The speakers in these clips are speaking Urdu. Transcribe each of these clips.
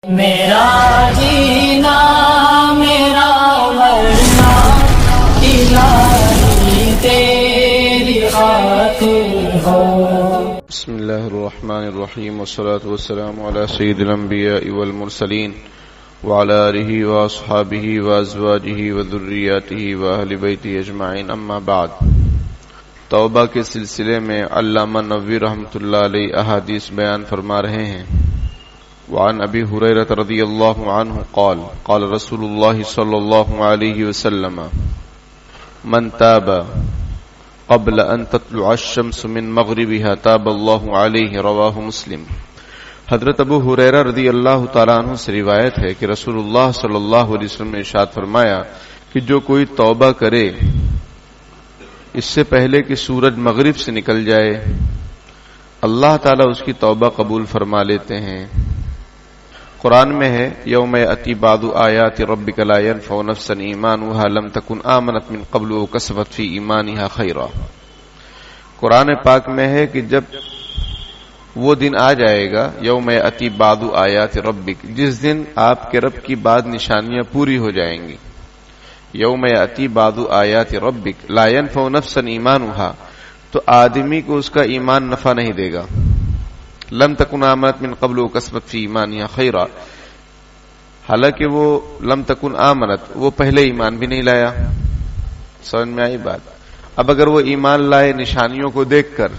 میرا جینا میرا مرنا الہی تیری خاطر ہو. بسم اللہ الرحمن الرحیم والصلاة والسلام علی سید الانبیاء والمرسلین وعلی آلہ واصحابہ وازواجہ وذریاتہ واہل بیتہ اجمعین، اما بعد. توبہ کے سلسلے میں علامہ نووی رحمۃ اللہ علیہ احادیث بیان فرما رہے ہیں. وعن ابی ہریرہ رضی اللہ عنہ قال قال رسول اللہ صلی اللہ علیہ وسلم من تاب قبل ان تطلع الشمس من مغربها تاب اللہ علیہ، رواہ مسلم. حضرت ابو ہریرہ رضی اللہ تعالیٰ عنہ سے روایت ہے کہ رسول اللہ صلی اللہ علیہ وسلم نے ارشاد فرمایا کہ جو کوئی توبہ کرے اس سے پہلے کہ سورج مغرب سے نکل جائے، اللہ تعالیٰ اس کی توبہ قبول فرما لیتے ہیں. قرآن میں ہے یوم یأتی بعض آیات ربک لا ینفع نفسا ایمانها لم تکن آمنت من قبل وکسبت فی ایمانها خیرا. قرآن پاک میں ہے کہ جب وہ دن آ جائے گا، یوم یأتی بعض آیات ربک، جس دن آپ کے رب کی بعض نشانیاں پوری ہو جائیں گی. یوم یأتی بعض آیات ربک لا ینفع نفسا ایمانها، تو آدمی کو اس کا ایمان نفع نہیں دے گا. لم تکن آمنت من قبل وکسبت فی ایمانها خیرا، حالانکہ وہ لم تکن آمنت، وہ پہلے ایمان بھی نہیں لایا. سمجھ میں آئی بات؟ اب اگر وہ ایمان لائے نشانیوں کو دیکھ کر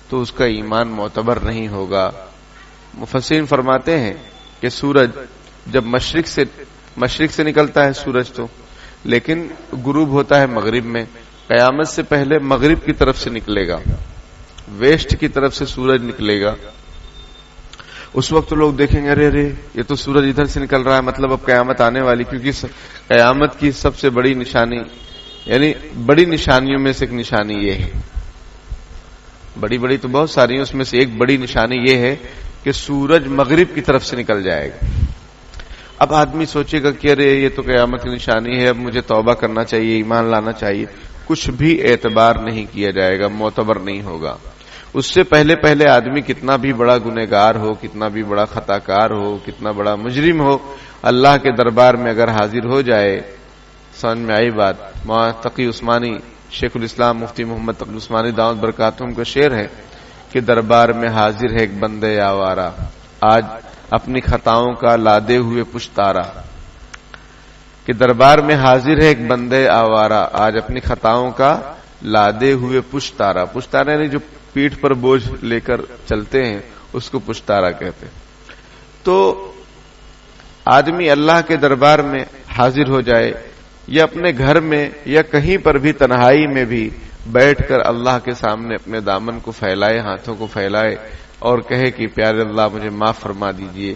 تو اس کا ایمان معتبر نہیں ہوگا. مفسرین فرماتے ہیں کہ سورج جب مشرق سے نکلتا ہے سورج تو، لیکن غروب ہوتا ہے مغرب میں. قیامت سے پہلے مغرب کی طرف سے نکلے گا، ویسٹ کی طرف سے سورج نکلے گا. اس وقت لوگ دیکھیں گے ارے یہ تو سورج ادھر سے نکل رہا ہے، مطلب اب قیامت آنے والی. کیونکہ قیامت کی سب سے بڑی نشانی، یعنی بڑی نشانیوں میں سے ایک نشانی یہ ہے، بڑی تو بہت ساری ہیں، اس میں سے ایک بڑی نشانی یہ ہے کہ سورج مغرب کی طرف سے نکل جائے گا. اب آدمی سوچے گا کہ ارے یہ تو قیامت کی نشانی ہے، اب مجھے توبہ کرنا چاہیے، ایمان لانا چاہیے. کچھ بھی اعتبار نہیں کیا جائے گا، معتبر نہیں ہوگا. اس سے پہلے آدمی کتنا بھی بڑا گنہگار ہو، کتنا بھی بڑا خطا کار ہو، کتنا بڑا مجرم ہو، اللہ کے دربار میں اگر حاضر ہو جائے. سمجھ میں آئی بات؟ تقی عثمانی، شیخ الاسلام مفتی محمد تقی عثمانی دعوت برکاتہم کا شعر ہے کہ دربار میں حاضر ہے ایک بندے آوارہ، آج اپنی خطاؤں کا لادے ہوئے پشتارا. کہ دربار میں حاضر ہے ایک بندے آوارہ، آج اپنی خطاؤں کا لادے ہوئے پشتارا. پشتارا یعنی جو پیٹھ پر بوجھ لے کر چلتے ہیں اس کو پشتارا کہتے ہیں. تو آدمی اللہ کے دربار میں حاضر ہو جائے، یا اپنے گھر میں یا کہیں پر بھی تنہائی میں بھی بیٹھ کر اللہ کے سامنے اپنے دامن کو پھیلائے، ہاتھوں کو پھیلائے اور کہے کہ پیارے اللہ مجھے معاف فرما دیجئے،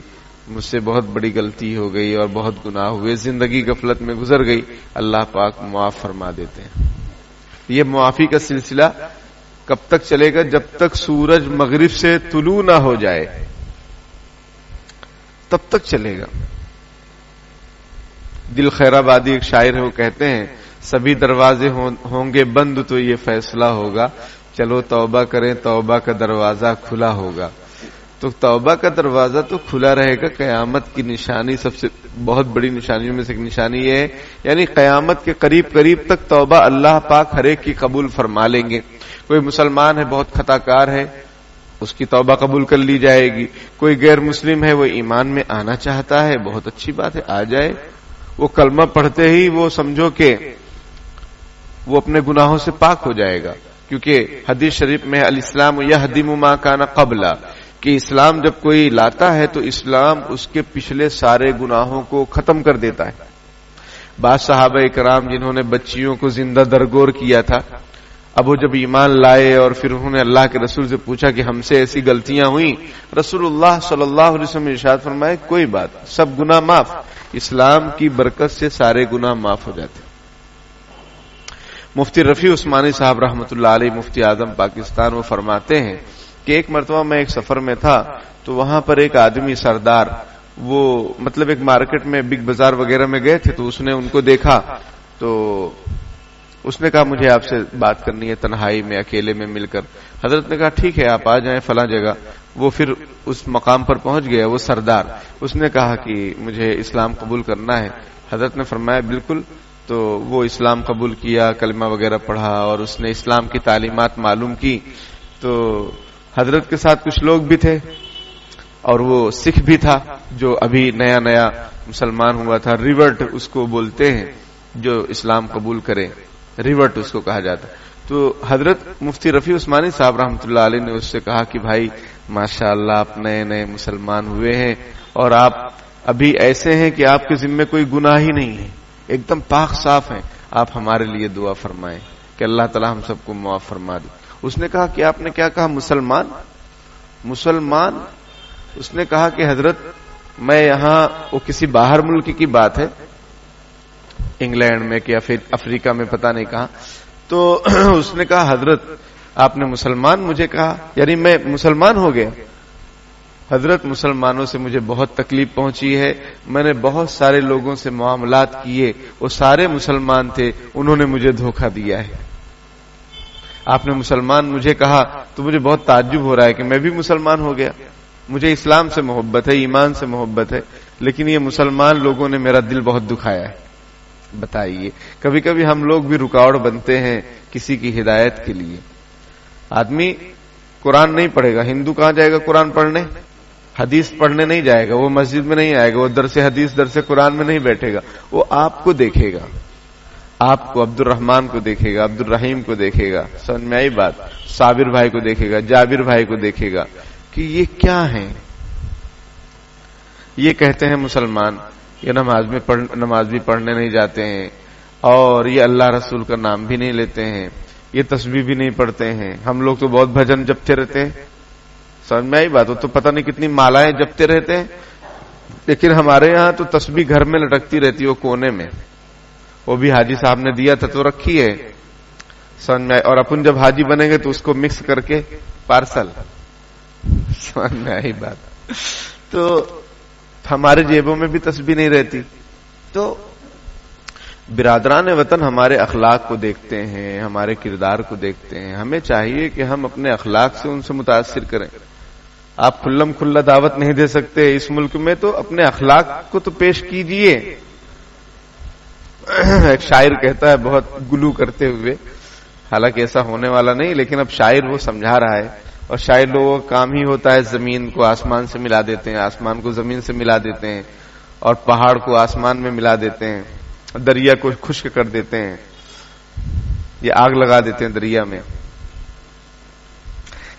مجھ سے بہت بڑی غلطی ہو گئی اور بہت گناہ ہوئے، زندگی غفلت میں گزر گئی. اللہ پاک معاف فرما دیتے ہیں. یہ معافی کا سلسلہ کب تک چلے گا؟ جب تک سورج مغرب سے طلوع نہ ہو جائے تب تک چلے گا. دل خیر آبادی ایک شاعر ہے، وہ کہتے ہیں سبھی دروازے ہوں گے بند تو یہ فیصلہ ہوگا، چلو توبہ کریں توبہ کا دروازہ کھلا ہوگا. تو توبہ کا دروازہ تو کھلا رہے گا. قیامت کی نشانی، سب سے بہت بڑی نشانیوں میں سے ایک نشانی یہ ہے، یعنی قیامت کے قریب تک توبہ اللہ پاک ہر ایک کی قبول فرما لیں گے. کوئی مسلمان ہے بہت خطا کار ہے، اس کی توبہ قبول کر لی جائے گی. کوئی غیر مسلم ہے، وہ ایمان میں آنا چاہتا ہے، بہت اچھی بات ہے، آ جائے. وہ کلمہ پڑھتے ہی وہ سمجھو کہ وہ اپنے گناہوں سے پاک ہو جائے گا. کیونکہ حدیث شریف میں الاسلام یہدم ما کان قبل، کہ اسلام جب کوئی لاتا ہے تو اسلام اس کے پچھلے سارے گناہوں کو ختم کر دیتا ہے. بعض صحابہ کرام جنہوں نے بچیوں کو زندہ درگور کیا تھا، اب وہ جب ایمان لائے اور پھر انہوں نے اللہ کے رسول سے پوچھا کہ ہم سے ایسی غلطیاں ہوئیں، رسول اللہ صلی اللہ علیہ وسلم نے ارشاد فرمائے کوئی بات، سب گناہ معاف، اسلام کی برکت سے سارے گناہ معاف ہو جاتے. مفتی رفیع عثمانی صاحب رحمۃ اللہ علیہ، مفتی اعظم پاکستان، وہ فرماتے ہیں کہ ایک مرتبہ میں ایک سفر میں تھا تو وہاں پر ایک آدمی سردار، وہ مطلب ایک مارکیٹ میں بگ بازار وغیرہ میں گئے تھے، تو اس نے ان کو دیکھا تو اس نے کہا مجھے آپ سے بات کرنی ہے تنہائی میں، اکیلے میں مل کر. حضرت نے کہا ٹھیک ہے آپ آ جائیں فلاں جگہ. وہ پھر اس مقام پر پہنچ گیا، وہ سردار، اس نے کہا کہ مجھے اسلام قبول کرنا ہے۔ حضرت نے فرمایا بالکل، تو وہ اسلام قبول کیا، کلمہ وغیرہ پڑھا اور اس نے اسلام کی تعلیمات معلوم کی۔ تو حضرت کے ساتھ کچھ لوگ بھی تھے اور وہ سکھ بھی تھا جو ابھی نیا نیا مسلمان ہوا تھا، ریورٹ اس کو بولتے ہیں جو اسلام قبول کرے، ریورٹ اس کو کہا جاتا ہے۔ تو حضرت مفتی رفیع عثمانی صاحب رحمۃ اللہ علیہ نے اس سے کہا کہ بھائی ماشاءاللہ آپ نئے نئے مسلمان ہوئے ہیں اور آپ ابھی ایسے ہیں کہ آپ کے ذمے کوئی گناہ ہی نہیں ہے، ایک دم پاک صاف ہیں، آپ ہمارے لیے دعا فرمائیں کہ اللہ تعالی ہم سب کو معاف فرما دے۔ اس نے کہا کہ آپ نے کیا کہا؟ مسلمان؟ مسلمان؟ اس نے کہا کہ حضرت میں یہاں، وہ کسی باہر ملک کی بات ہے، انگلینڈ میں کہ افریقہ میں، پتہ نہیں کہاں، تو اس نے کہا حضرت آپ نے مسلمان مجھے کہا، یعنی میں مسلمان ہو گیا؟ حضرت مسلمانوں سے مجھے بہت تکلیف پہنچی ہے، میں نے بہت سارے لوگوں سے معاملات کیے، وہ سارے مسلمان تھے، انہوں نے مجھے دھوکہ دیا ہے۔ آپ نے مسلمان مجھے کہا تو مجھے بہت تعجب ہو رہا ہے کہ میں بھی مسلمان ہو گیا، مجھے اسلام سے محبت ہے، ایمان سے محبت ہے، لیکن یہ مسلمان لوگوں نے میرا دل بہت دکھایا ہے۔ بتائیے، کبھی کبھی ہم لوگ بھی رکاوٹ بنتے ہیں کسی کی ہدایت کے لیے۔ آدمی قرآن نہیں پڑھے گا، ہندو کہاں جائے گا قرآن پڑھنے؟ حدیث پڑھنے نہیں جائے گا، وہ مسجد میں نہیں آئے گا، وہ درس حدیث درس قرآن میں نہیں بیٹھے گا، وہ آپ کو دیکھے گا، آپ کو، عبد الرحمان کو دیکھے گا، عبد الرحیم کو دیکھے گا، سمجھ میں آئی بات؟ صابر بھائی کو دیکھے گا، جابر بھائی کو دیکھے گا کہ یہ کیا ہیں، یہ کہتے ہیں مسلمان، یہ نماز بھی پڑھنے نہیں جاتے ہیں اور یہ اللہ رسول کا نام بھی نہیں لیتے ہیں، یہ تسبیح بھی نہیں پڑھتے ہیں، ہم لوگ تو بہت بھجن جپتے رہتے ہیں، سمجھ میں آئی بات؟ تو پتہ نہیں کتنی مالائیں جپتے رہتے ہیں، لیکن ہمارے یہاں تو تسبیح گھر میں لٹکتی رہتی ہے وہ کونے میں، وہ بھی حاجی صاحب نے دیا تھا تو رکھی ہے، سمجھ میں؟ اور اپن جب حاجی بنیں گے تو اس کو مکس کر کے پارسل، سمجھ میں آئی بات؟ تو ہمارے جیبوں میں بھی تسبیح نہیں رہتی۔ تو برادران وطن ہمارے اخلاق کو دیکھتے ہیں، ہمارے کردار کو دیکھتے ہیں، ہمیں چاہیے کہ ہم اپنے اخلاق سے ان سے متاثر کریں۔ آپ کھلم کھلا دعوت نہیں دے سکتے اس ملک میں، تو اپنے اخلاق کو تو پیش کیجئے۔ ایک شاعر کہتا ہے بہت گلو کرتے ہوئے، حالانکہ ایسا ہونے والا نہیں، لیکن اب شاعر وہ سمجھا رہا ہے، اور شاعر لوگوں کا کام ہی ہوتا ہے زمین کو آسمان سے ملا دیتے ہیں، آسمان کو زمین سے ملا دیتے ہیں، اور پہاڑ کو آسمان میں ملا دیتے ہیں، دریا کو خشک کر دیتے ہیں، یہ آگ لگا دیتے ہیں دریا میں۔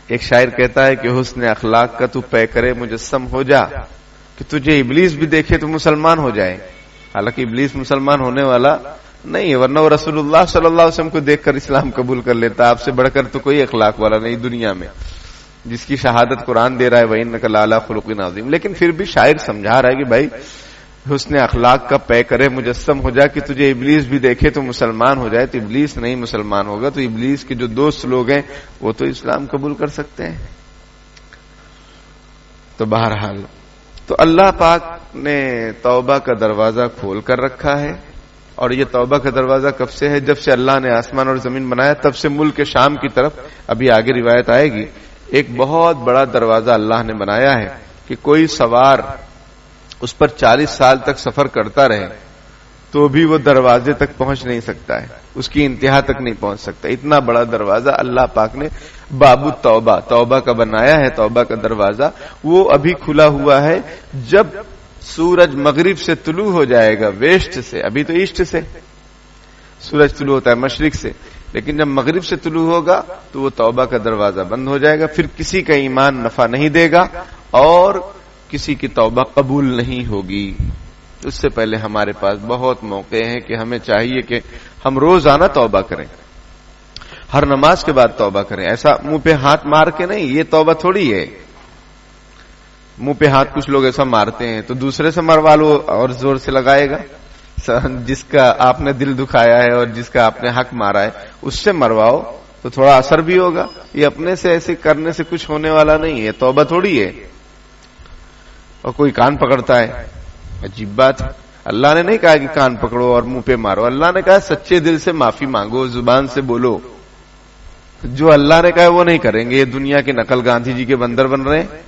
ایک شاعر کہتا ہے کہ حسن اخلاق کا تو پے کرے مجسم ہو جا، کہ تجھے ابلیس بھی دیکھے تو مسلمان ہو جائے۔ حالانکہ ابلیس مسلمان ہونے والا نہیں ہے، ورنہ وہ رسول اللہ صلی اللہ علیہ وسلم کو دیکھ کر اسلام قبول کر لیتا۔ آپ سے بڑھ کر تو کوئی اخلاق والا نہیں دنیا میں، جس کی شہادت قرآن دے رہا ہے وَإِنَّكَ لَعَلَىٰ خُلُقٍ عَظِيمٍ۔ لیکن پھر بھی شاعر سمجھا رہا ہے کہ بھائی حسن اخلاق کا پے کرے مجسم ہو جا، کہ تجھے ابلیس بھی دیکھے تو مسلمان ہو جائے۔ تو ابلیس نہیں مسلمان ہوگا تو ابلیس کے جو دوست لوگ ہیں وہ تو اسلام قبول کر سکتے ہیں۔ تو بہرحال تو اللہ پاک نے توبہ کا دروازہ کھول کر رکھا ہے، اور یہ توبہ کا دروازہ کب سے ہے؟ جب سے اللہ نے آسمان اور زمین بنایا تب سے ملک شام کی طرف، ابھی آگے روایت آئے گی، ایک بہت بڑا دروازہ اللہ نے بنایا ہے کہ کوئی سوار اس پر 40 سال تک سفر کرتا رہے تو بھی وہ دروازے تک پہنچ نہیں سکتا ہے، اس کی انتہا تک نہیں پہنچ سکتا۔ اتنا بڑا دروازہ اللہ پاک نے باب التوبہ، توبہ کا بنایا ہے، توبہ کا دروازہ۔ وہ ابھی کھلا ہوا ہے جب سورج مغرب سے طلوع ہو جائے گا، ویسٹ سے، ابھی تو ایسٹ سے سورج طلوع ہوتا ہے، مشرق سے، لیکن جب مغرب سے طلوع ہوگا تو وہ توبہ کا دروازہ بند ہو جائے گا، پھر کسی کا ایمان نفع نہیں دے گا اور کسی کی توبہ قبول نہیں ہوگی۔ اس سے پہلے ہمارے پاس بہت موقع ہیں کہ ہمیں چاہیے کہ ہم روزانہ توبہ کریں، ہر نماز کے بعد توبہ کریں، ایسا منہ پہ ہاتھ مار کے نہیں، یہ توبہ تھوڑی ہے۔ منہ پہ ہاتھ کچھ لوگ ایسا مارتے ہیں تو دوسرے سے مروا لو اور زور سے لگائے گا، جس کا آپ نے دل دکھایا ہے اور جس کا آپ نے حق مارا ہے اس سے مرواؤ تو تھوڑا اثر بھی ہوگا۔ یہ اپنے سے ایسے کرنے سے کچھ ہونے والا نہیں ہے، توبہ تھوڑی ہے۔ اور کوئی کان پکڑتا ہے، عجیب بات، اللہ نے نہیں کہا کہ کان پکڑو اور منہ پہ مارو، اللہ نے کہا سچے دل سے معافی مانگو، زبان سے بولو۔ جو اللہ نے کہا وہ نہیں کریں گے، یہ دنیا کے نقل گاندھی جی کے بندر بن رہے ہیں،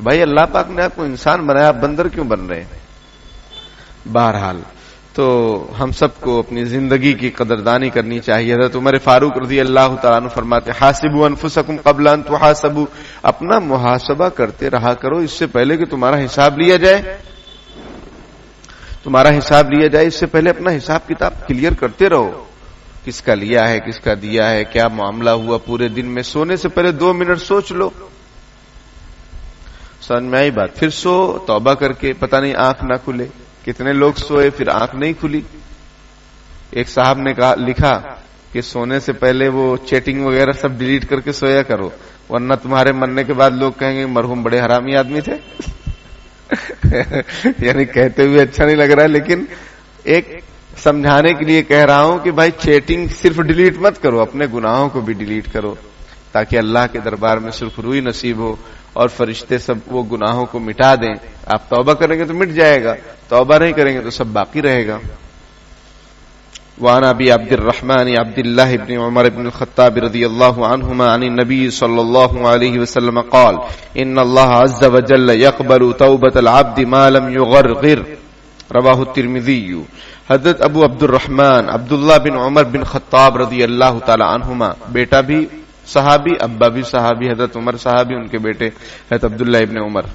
تو بھائی اللہ پاک نے آپ کو انسان بنایا، آپ بندر کیوں بن رہے ہیں؟ بہرحال تو ہم سب کو اپنی زندگی کی قدردانی کرنی چاہیے. حضرت عمر فاروق رضی اللہ تعالیٰ عنہ فرماتے حاسبوا انفسکم قبل ان تحاسبوا، اپنا محاسبہ کرتے رہا کرو اس سے پہلے کہ تمہارا حساب لیا جائے. تمہارا حساب لیا جائے اس سے پہلے اپنا حساب کتاب کلیئر کرتے رہو. کس کا لیا ہے، کس کا دیا ہے، کیا معاملہ ہوا پورے دن میں. سونے سے پہلے 2 منٹ سوچ لو. سمجھ میں آئی بات؟ پھر سو توبہ کر کے، پتہ نہیں آنکھ نہ کھلے. کتنے لوگ سوئے پھر آنکھ نہیں کھلی. ایک صاحب نے لکھا کہ سونے سے پہلے وہ چیٹنگ وغیرہ سب ڈیلیٹ کر کے سویا کرو، ورنہ تمہارے مرنے کے بعد لوگ کہیں گے مرحوم بڑے حرامی آدمی تھے. یعنی کہتے ہوئے اچھا نہیں لگ رہا ہے، لیکن ایک سمجھانے کے لیے کہہ رہا ہوں کہ بھائی چیٹنگ صرف ڈیلیٹ مت کرو، اپنے گناہوں کو بھی ڈیلیٹ کرو تاکہ اللہ کے دربار میں سرخروئی نصیب ہو اور فرشتے سب وہ گناہوں کو مٹا دیں. آپ توبہ کریں گے تو مٹ جائے گا، توبہ نہیں کریں گے تو سب باقی رہے گا. وعن ابی عبد الرحمن عبد اللہ بن عمر بن الخطاب رضی اللہ عنہما عن النبی صلی اللہ علیہ وسلم قال ان اللہ عز وجل يقبل توبة العبد ما لم يغرغر، رواہ الترمذی. حضرت ابو عبد الرحمن عبداللہ بن عمر بن خطاب رضی اللہ تعالی عنہما، بیٹا بھی صحابی ابا بھی صحابی، حضرت عمر صحابی، ان کے بیٹے حضرت عبداللہ ابن عمر،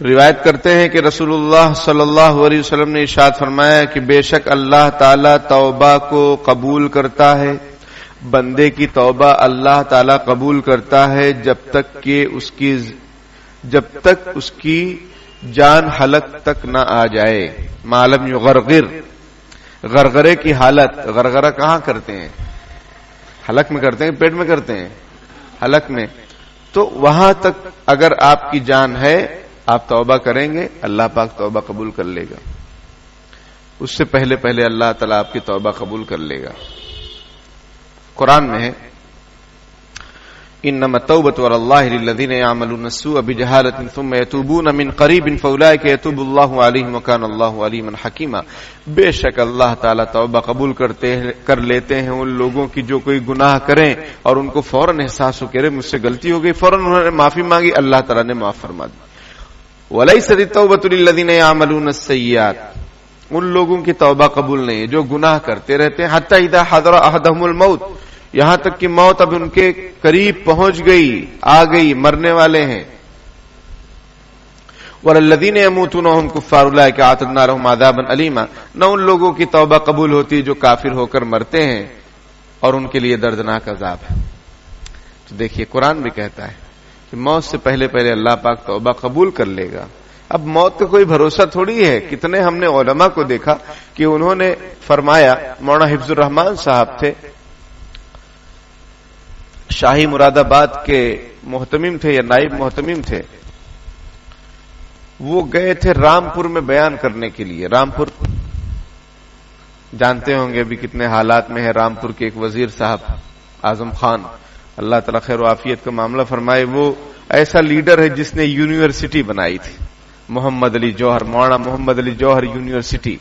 روایت کرتے ہیں کہ رسول اللہ صلی اللہ علیہ وسلم نے ارشاد فرمایا کہ بے شک اللہ تعالی توبہ کو قبول کرتا ہے. بندے کی توبہ اللہ تعالی قبول کرتا ہے جب تک اس کی جان حلق تک نہ آ جائے. معلوم یغرغر، غرغرے کی حالت. غرغرہ کہاں کرتے ہیں؟ حلق میں کرتے ہیں، پیٹ میں کرتے ہیں، حلق میں. تو وہاں تک اگر آپ کی جان ہے آپ توبہ کریں گے اللہ پاک توبہ قبول کر لے گا. اس سے پہلے اللہ تعالیٰ آپ کی توبہ قبول کر لے گا. قرآن میں ہے انما التوبۃ علی اللہ للذین یعملون السوء بجہالۃ ثم یتوبون من قریب فاولئک یتوب اللہ علیہم وکان اللہ علیما حکیما. بے شک اللہ تعالیٰ توبہ قبول کر لیتے ہیں ان لوگوں کی جو کوئی گناہ کریں اور ان کو فوراً احساس ہو کہ مجھ سے غلطی ہو گئی، فوراً انہوں نے معافی مانگی، اللہ تعالیٰ نے معاف فرما دی. وَلَيْسَتِ التَّوْبَةُ لِلَّذِينَ يَعْمَلُونَ السَّيِّئَاتِ، ان لوگوں کی توبہ قبول نہیں ہے جو گناہ کرتے رہتے ہیں. حَتَّى إِذَا حَضَرَ أَحَدَهُمُ الْمَوْتُ، یہاں تک کہ موت اب ان کے قریب پہنچ گئی، آ گئی، مرنے والے ہیں. وَالَّذِينَ يَمُوتُونَ وَهُمْ كُفَّارٌ أُولَٰئِكَ أَعْتَدْنَا لَهُمْ عَذَابًا أَلِيمًا. نہ ان لوگوں کی توبہ قبول ہوتی جو کافر ہو کر مرتے ہیں اور ان کے لیے دردناک عذاب ہے. تو دیکھیے قرآن بھی کہتا ہے کہ موت سے پہلے اللہ پاک توبہ قبول کر لے گا. اب موت کا کوئی بھروسہ تھوڑی ہے. کتنے ہم نے علماء کو دیکھا کہ انہوں نے فرمایا، مولانا حفظ الرحمان صاحب تھے، شاہی مراد آباد کے محتمم تھے یا نائب محتمم تھے. وہ گئے تھے رامپور میں بیان کرنے کے لیے. رامپور جانتے ہوں گے ابھی کتنے حالات میں ہے. رامپور کے ایک وزیر صاحب اعظم خان، اللہ تعالیٰ خیر و عافیت کا معاملہ فرمائے، وہ ایسا لیڈر ہے جس نے یونیورسٹی بنائی تھی، محمد علی جوہر، مولانا محمد علی جوہر یونیورسٹی.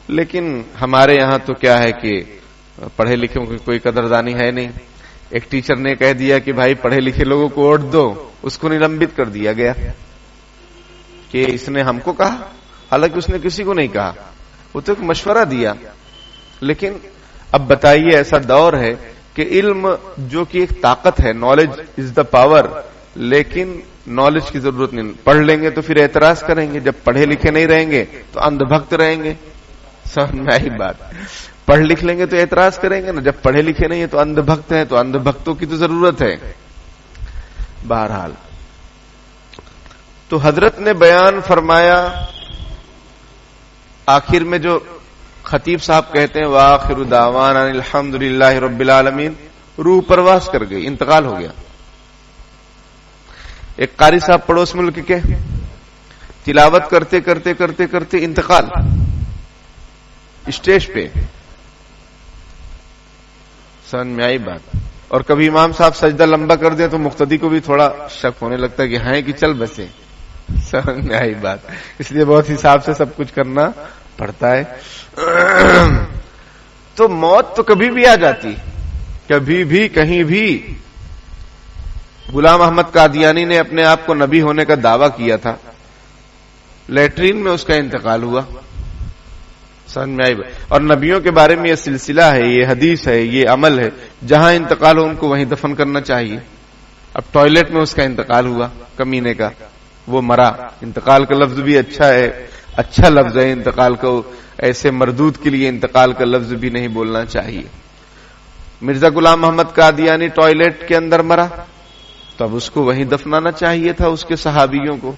لیکن ہمارے یہاں تو کیا ہے کہ پڑھے لکھے کی کوئی قدردانی ہے نہیں. ایک ٹیچر نے کہہ دیا کہ بھائی پڑھے لکھے لوگوں کو ووٹ دو، اس کو نلمبت کر دیا گیا کہ اس نے ہم کو کہا، حالانکہ اس نے کسی کو نہیں کہا، وہ تو ایک مشورہ دیا. لیکن اب بتائیے ایسا دور ہے کہ علم جو کہ ایک طاقت ہے، نالج از دا پاور، لیکن نالج کی ضرورت نہیں. پڑھ لیں گے تو پھر اعتراض کریں گے، جب پڑھے لکھے نہیں رہیں گے تو اندھ بھکت رہیں گے. سمجھ میں آئی بات؟ پڑھ لکھ لیں گے تو اعتراض کریں گے نا، جب پڑھے لکھے نہیں ہیں تو اندھ بھکت ہیں، تو اندھ بھکتوں کی تو ضرورت ہے. بہرحال تو حضرت نے بیان فرمایا، آخر میں جو خطیب صاحب کہتے ہیں وآخر دعوانا الحمدللہ رب العالمین، روح پرواز کر گئی، انتقال ہو گیا. ایک قاری صاحب پڑوس ملک کے تلاوت کرتے کرتے کرتے کرتے انتقال اسٹیج پہ. سمجھ میں آئی بات؟ اور کبھی امام صاحب سجدہ لمبا کر دیں تو مقتدی کو بھی تھوڑا شک ہونے لگتا ہے کہ ہیں کہ چل بسے. سمجھ میں آئی بات؟ اس لیے بہت حساب سے سب کچھ کرنا پڑتا ہے. تو موت تو کبھی بھی آ جاتی، کبھی بھی کہیں بھی. غلام احمد قادیانی نے اپنے آپ کو نبی ہونے کا دعویٰ کیا تھا، لیٹرین میں اس کا انتقال ہوا. سمجھ میں آئی؟ اور نبیوں کے بارے میں یہ سلسلہ ہے، یہ حدیث ہے، یہ عمل ہے، جہاں انتقال ہو ان کو وہیں دفن کرنا چاہیے. اب ٹوائلٹ میں اس کا انتقال ہوا کمینے کا، وہ مرا. انتقال کا لفظ بھی اچھا ہے، اچھا لفظ ہے انتقال کو، ایسے مردود کے لیے انتقال کا لفظ بھی نہیں بولنا چاہیے. مرزا غلام محمد قادیانی ٹوائلٹ کے اندر مرا، تب اس کو وہیں دفنانا چاہیے تھا اس کے صحابیوں کو.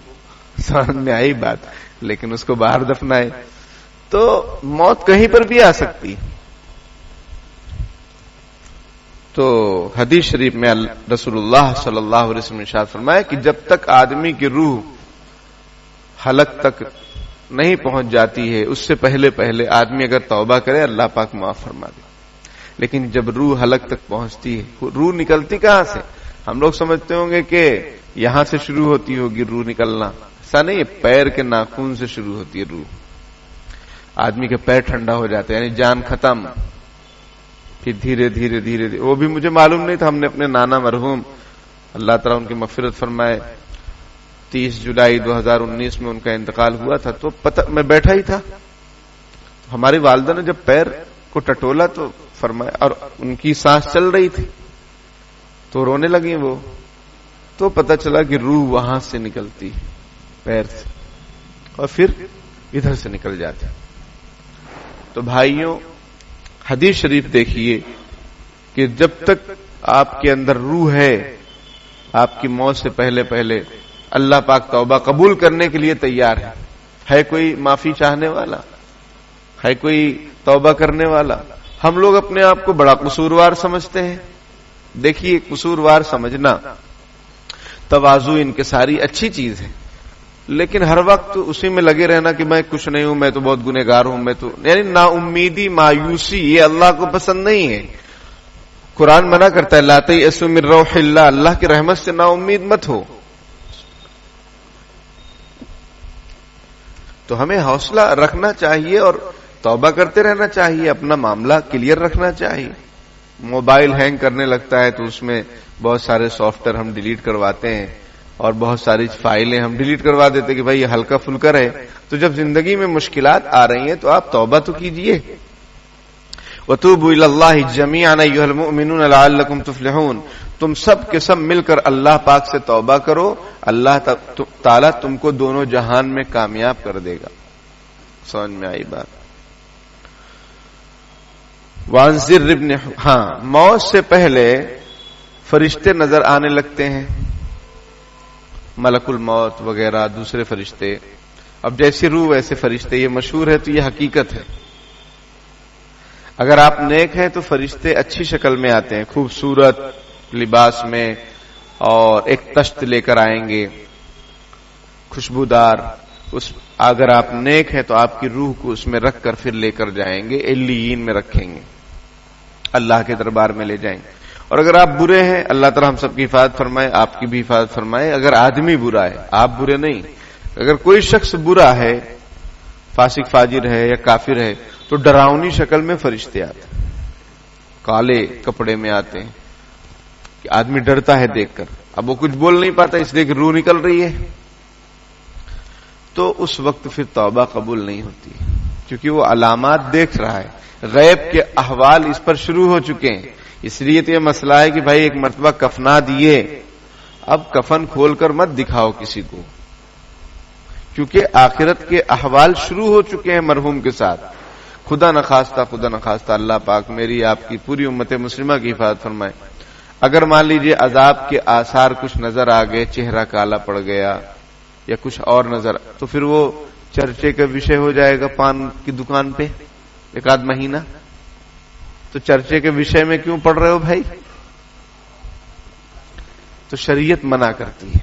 سمجھ میں آئی بات؟ لیکن اس کو باہر دفنائے. تو موت کہیں پر بھی آ سکتی. تو حدیث شریف میں رسول اللہ صلی اللہ علیہ وسلم نے ارشاد فرمایا کہ جب تک آدمی کی روح حلق تک نہیں پہنچ جاتی ہے، اس سے پہلے پہلے آدمی اگر توبہ کرے اللہ پاک معاف فرما دے. لیکن جب روح حلق تک پہنچتی ہے، روح نکلتی کہاں سے؟ ہم لوگ سمجھتے ہوں گے کہ یہاں سے شروع ہوتی ہوگی روح نکلنا، ایسا نہیں. پیر کے ناخن سے شروع ہوتی ہے روح. آدمی کے پیر ٹھنڈا ہو جاتے ہیں، یعنی جان ختم. پھر دھیرے دھیرے دھیرے دھیرے، وہ بھی مجھے معلوم نہیں تھا. ہم نے اپنے نانا مرحوم اللہ تعالیٰ ان کی مغفرت فرمائے 30 جولائی 2019 میں ان کا انتقال ہوا تھا. تو میں بیٹھا ہی تھا، ہماری والدہ نے جب پیر کو ٹٹولا تو فرمایا، اور ان کی سانس چل رہی تھی تو رونے لگی وہ. تو پتہ چلا کہ روح وہاں سے نکلتی پیر سے اور پھر ادھر سے نکل جاتی. تو بھائیوں، حدیث شریف دیکھیے کہ جب تک آپ کے اندر روح ہے، آپ کی موت سے پہلے پہلے اللہ پاک توبہ قبول کرنے کے لیے تیار ہے. کوئی معافی چاہنے والا؟ ہے کوئی توبہ کرنے والا؟ ہم لوگ اپنے آپ کو بڑا قصوروار سمجھتے ہیں. دیکھیے، قصوروار سمجھنا، تواضع، انکساری اچھی چیز ہے، لیکن ہر وقت اسی میں لگے رہنا کہ میں کچھ نہیں ہوں، میں تو بہت گنہگار ہوں، میں تو، یعنی نا امیدی، مایوسی، یہ اللہ کو پسند نہیں ہے. قرآن منع کرتا ہے لا تیأسوا من روح اللہ، اللہ کی رحمت سے نا امید مت ہو. تو ہمیں حوصلہ رکھنا چاہیے اور توبہ کرتے رہنا چاہیے، اپنا معاملہ کلیئر رکھنا چاہیے. موبائل ہینگ کرنے لگتا ہے تو اس میں بہت سارے سافٹ ویئر ہم ڈیلیٹ کرواتے ہیں اور بہت ساری فائلیں ہم ڈیلیٹ کروا دیتے ہیں کہ بھائی یہ ہلکا پھلکا رہے. تو جب زندگی میں مشکلات آ رہی ہیں تو آپ توبہ تو کیجئے. وَتُوبُوا إِلَى اللَّهِ جَمِيعًا أَيُّهَا الْمُؤْمِنُونَ لَعَلَّكُمْ تُفْلِحُونَ. تم سب کے سب مل کر اللہ پاک سے توبہ کرو، اللہ تعالیٰ تم کو دونوں جہان میں کامیاب کر دے گا. سمجھ میں آئی بات؟ وانذر ابن، موت سے پہلے فرشتے نظر آنے لگتے ہیں، ملک الموت وغیرہ دوسرے فرشتے. اب جیسی روح ویسے فرشتے، یہ مشہور ہے تو یہ حقیقت ہے. اگر آپ نیک ہیں تو فرشتے اچھی شکل میں آتے ہیں، خوبصورت لباس میں، اور ایک تشت لے کر آئیں گے خوشبودار. اگر آپ نیک ہیں تو آپ کی روح کو اس میں رکھ کر پھر لے کر جائیں گے، علیین میں رکھیں گے، اللہ کے دربار میں لے جائیں گے. اور اگر آپ برے ہیں، اللہ تعالیٰ ہم سب کی حفاظت فرمائے، آپ کی بھی حفاظت فرمائے. اگر آدمی برا ہے، آپ برے نہیں، اگر کوئی شخص برا ہے، فاسق فاجر ہے یا کافر ہے، تو ڈراؤنی شکل میں فرشتے آتے ہیں، کالے کپڑے میں آتے ہیں کہ آدمی ڈرتا ہے دیکھ کر. اب وہ کچھ بول نہیں پاتا اس لیے کہ روح نکل رہی ہے. تو اس وقت پھر توبہ قبول نہیں ہوتی، کیونکہ وہ علامات دیکھ رہا ہے، غیب کے احوال اس پر شروع ہو چکے ہیں. اس لیے تو یہ مسئلہ ہے کہ بھائی ایک مرتبہ کفنا دیے، اب کفن کھول کر مت دکھاؤ کسی کو، کیونکہ آخرت کے احوال شروع ہو چکے ہیں مرحوم کے ساتھ. خدا نخواستہ اللہ پاک میری آپ کی پوری امت مسلمہ کی حفاظت فرمائے. اگر مان لیجئے عذاب کے آثار کچھ نظر آ گئے، چہرہ کالا پڑ گیا یا کچھ اور نظر، تو پھر وہ چرچے کا وشے ہو جائے گا پان کی دکان پہ ایک آدھ مہینہ. تو چرچے کے وشے میں کیوں پڑھ رہے ہو بھائی؟ تو شریعت منع کرتی ہے.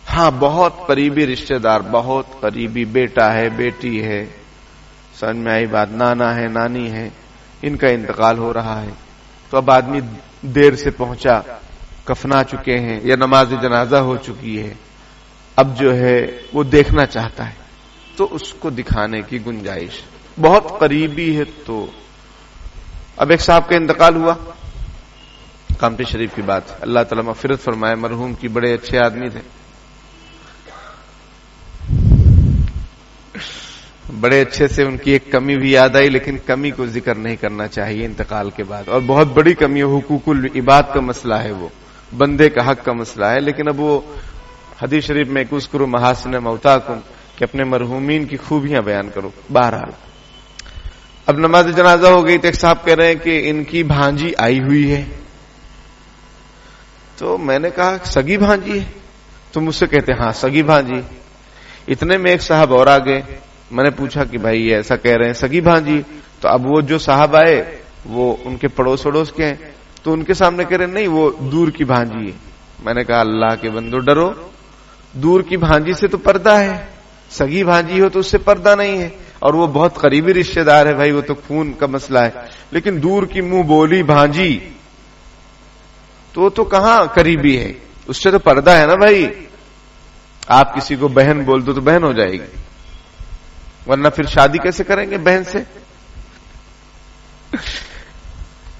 ہاں، بہت قریبی رشتہ دار، بہت قریبی بیٹا ہے، بیٹی ہے، سمجھ میں آئی بات، نانا ہے، نانی ہے، ان کا انتقال ہو رہا ہے، تو اب آدمی دیر سے پہنچا، کفنا چکے ہیں یا نماز جنازہ ہو چکی ہے، اب جو ہے وہ دیکھنا چاہتا ہے، تو اس کو دکھانے کی گنجائش. بہت قریبی ہے تو اب ایک صاحب کا انتقال ہوا، قامتی شریف کی بات. اللہ تعالیٰ مغفرت فرمائے, مرحوم کی بڑے اچھے آدمی تھے, بڑے اچھے سے. ان کی ایک کمی بھی یاد آئی, لیکن کمی کو ذکر نہیں کرنا چاہیے انتقال کے بعد, اور بہت بڑی کمی ہے, حقوق العباد کا مسئلہ ہے, وہ بندے کا حق کا مسئلہ ہے. لیکن اب وہ حدیث شریف میں اذکروا محاسن موتاکم, کہ اپنے مرحومین کی خوبیاں بیان کرو. بہرحال اب نماز جنازہ ہو گئی تو ایک صاحب کہہ رہے ہیں کہ ان کی بھانجی آئی ہوئی ہے. تو میں نے کہا سگی بھانجی ہے؟ تو مجھ سے کہتے ہاں سگی بھانجی. اتنے میں ایک صاحب اور آ گئے, میں نے پوچھا کہ بھائی ایسا کہہ رہے ہیں سگی بھانجی, تو اب وہ جو صاحب آئے وہ ان کے پڑوس وڑوس کے ہیں, تو ان کے سامنے کہہ رہے نہیں وہ دور کی بھانجی ہے. میں نے کہا اللہ کے بندو ڈرو, دور کی بھانجی سے تو پردہ ہے, سگی بھانجی ہو تو اس سے پردہ نہیں ہے, اور وہ بہت قریبی رشتہ دار ہے بھائی, وہ تو خون کا مسئلہ ہے. لیکن دور کی منہ بولی بھانجی تو کہاں قریبی ہے, اس سے تو پردہ ہے نا بھائی. آپ کسی کو بہن بول دو تو بہن ہو جائے گی, ورنہ پھر شادی کیسے کریں گے بہن سے.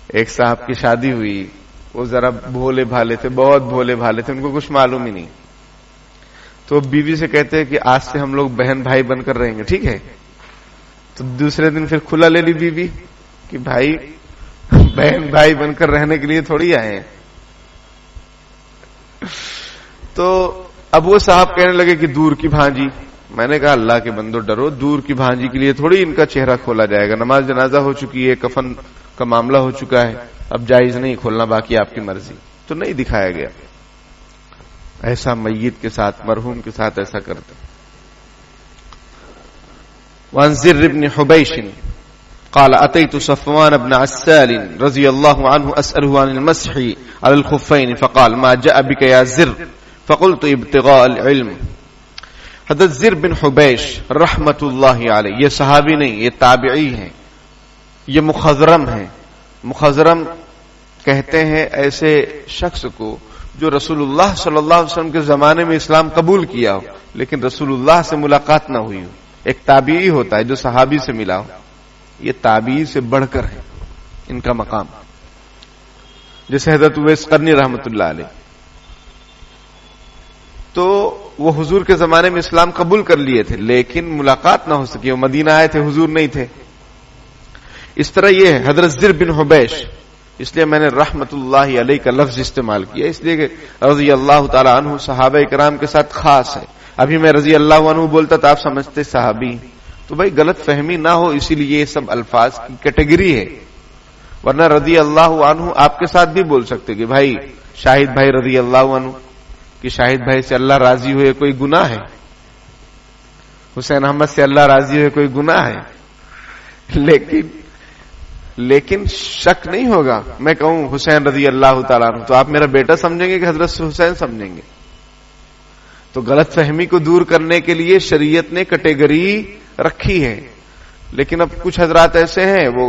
ایک صاحب کی شادی ہوئی, وہ ذرا بھولے بھالے تھے, بہت بھولے بھالے تھے, ان کو کچھ معلوم ہی نہیں. تو بیوی سے کہتے ہیں کہ آج سے ہم لوگ بہن بھائی بن کر رہیں گے, ٹھیک ہے. تو دوسرے دن پھر کھلا لے لی بیوی کہ بھائی بہن بھائی بن کر رہنے کے لیے تھوڑی آئے ہیں. تو اب وہ صاحب کہنے لگے کہ دور کی بھانجی. میں نے کہا اللہ کے بندو ڈرو, دور کی بھانجی کے لیے تھوڑی ان کا چہرہ کھولا جائے گا. نماز جنازہ ہو چکی ہے, کفن کا معاملہ ہو چکا ہے, اب جائز نہیں کھولنا, باقی آپ کی مرضی. تو نہیں دکھایا گیا. ایسا میت کے ساتھ, مرحوم کے ساتھ ایسا کرتے. وعن زر بن حبیش قال اتيت صفوان بن عسال رضي الله عنه اساله عن المسح على الخفين فقال ما جاء بك يا زر فقلت ابتغاء العلم. حضرت زر بن حبیش رحمت اللہ علیہ, یہ صحابی نہیں, یہ تابعی ہیں, یہ مخضرم ہیں. مخضرم کہتے ہیں ایسے شخص کو جو رسول اللہ صلی اللہ علیہ وسلم کے زمانے میں اسلام قبول کیا ہو لیکن رسول اللہ سے ملاقات نہ ہوئی ہو. ایک تابعی ہوتا ہے جو صحابی سے ملا ہو, یہ تابعی سے بڑھ کر ہے ان کا مقام. جیسے حضرت اویس قرنی رحمت اللہ علیہ, تو وہ حضور کے زمانے میں اسلام قبول کر لیے تھے لیکن ملاقات نہ ہو سکی, وہ مدینہ آئے تھے, حضور نہیں تھے. اس طرح یہ ہے حضرت زر بن حبیش, اس لیے میں نے رحمت اللہ علیہ کا لفظ استعمال کیا, اس لیے کہ رضی اللہ تعالی عنہ صحابہ کرام کے ساتھ خاص ہے. ابھی میں رضی اللہ عنہ بولتا تو آپ سمجھتے صحابی, تو بھائی غلط فہمی نہ ہو, اسی لیے یہ سب الفاظ کی کیٹیگری ہے. ورنہ رضی اللہ عنہ آپ کے ساتھ بھی بول سکتے کہ بھائی شاہد بھائی رضی اللہ عنہ, کہ شاہد بھائی سے اللہ راضی ہوئے کوئی گناہ ہے, حسین احمد سے اللہ راضی ہوئے کوئی گناہ ہے. لیکن شک نہیں ہوگا, میں کہوں حسین رضی اللہ تعالیٰ عنہ تو آپ میرا بیٹا سمجھیں گے کہ حضرت حسین سمجھیں گے. تو غلط فہمی کو دور کرنے کے لیے شریعت نے کیٹیگری رکھی ہے. لیکن اب کچھ حضرات ایسے ہیں وہ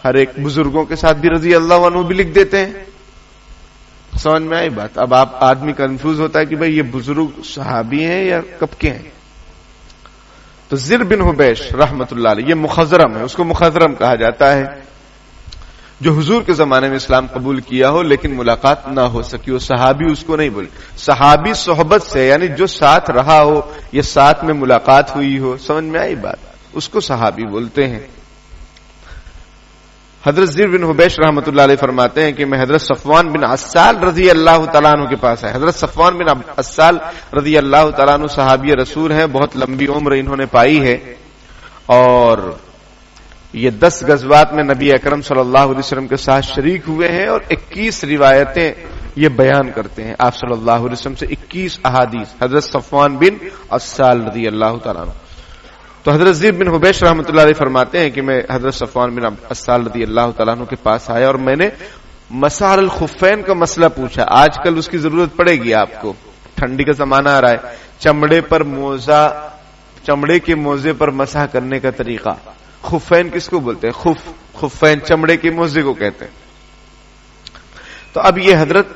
ہر ایک بزرگوں کے ساتھ بھی رضی اللہ عنہ بھی لکھ دیتے ہیں. سمجھ میں آئی بات؟ اب آپ آدمی کنفیوز ہوتا ہے کہ بھئی یہ بزرگ صحابی ہیں یا کب کے ہیں. تو زر بن حبیش رحمت اللہ علیہ یہ مخضرم ہے, اس کو مخضرم کہا جاتا ہے, جو حضور کے زمانے میں اسلام قبول کیا ہو لیکن ملاقات نہ ہو سکی. وہ صحابی اس کو نہیں بولے. صحابی صحبت سے یعنی جو ساتھ رہا ہو یا ساتھ میں ملاقات ہوئی ہو, سمجھ میں آئی بات, اس کو صحابی بولتے ہیں. حضرت زر بن حبیش رحمۃ اللہ علیہ فرماتے ہیں کہ میں حضرت صفوان بن عسال رضی اللہ تعالیٰ عنہ کے پاس آئے. حضرت صفوان بن عسال رضی اللہ تعالیٰ عنہ صحابی رسول ہیں, بہت لمبی عمر انہوں نے پائی ہے, اور یہ 10 غزوات میں نبی اکرم صلی اللہ علیہ وسلم کے ساتھ شریک ہوئے ہیں, اور 21 روایتیں یہ بیان کرتے ہیں. آپ صلی اللہ علیہ وسلم سے 21 احادیث حضرت صفوان بن عسال رضی اللہ تعالیٰ عنہ. تو حضرت زر بن حبیش رحمۃ اللہ علیہ فرماتے ہیں کہ میں حضرت صفوان بن عسال رضی اللہ تعالیٰ عنہ کے پاس آیا اور میں نے مسح الخفین کا مسئلہ پوچھا. آج کل اس کی ضرورت پڑے گی آپ کو, ٹھنڈی کا زمانہ آ رہا ہے, چمڑے کے موزے پر مسح کرنے کا طریقہ. خفین کس کو بولتے ہیں؟ خفین چمڑے کے موزے کو کہتے ہیں. تو اب یہ حضرت